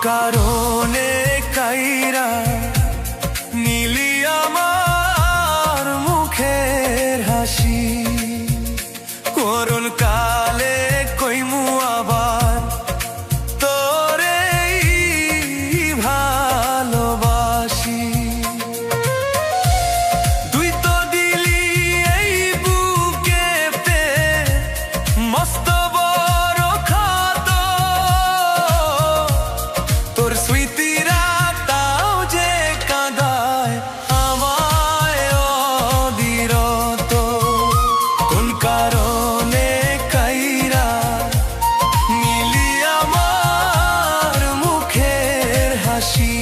কারণে কাইরা নীলি আমার মুখের হাসি, করুণ কালে কইমু আবার তোরে ভালোবাসি। তুই তো দিলি এই বুকেতে মস্ত বড় খাত, তোর স্মৃতিরা তাও যে কাঁদায় আমায় অবিরত। কোন কারণে কাইরা নীলি আমার মুখের হাসি।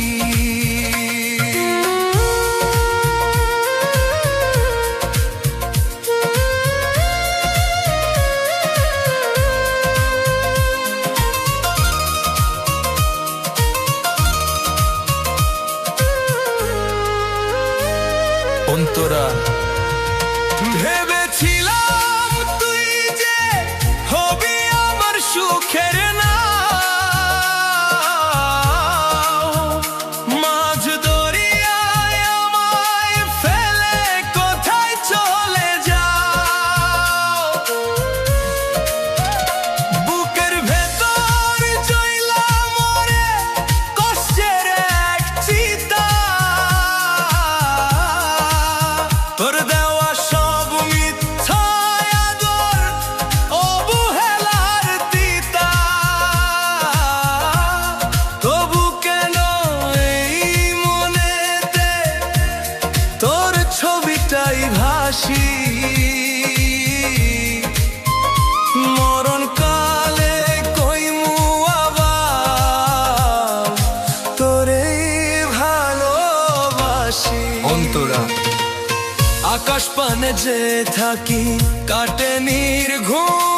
অন্তরা ভেবেছিলাম তুই যে হবি আমার সুখের নাও, মাঝ দরিয়ায় আমায় ফেলে কোথায় চলে যাও। বুকের ভেতর জ্বলা মরে কষ্টের এক চিতা, তোর দেওয়া সব মিথ্যা আদর অবহেলার তিতা। তবু কেন এই মনেতে তোর ছবিটাই ভাসি, মরণ কালে কইমু আবার তোরে ভালোবাসি। অন্তরা আকাশ পানে যে থাকি কাটে নির্ঘুম,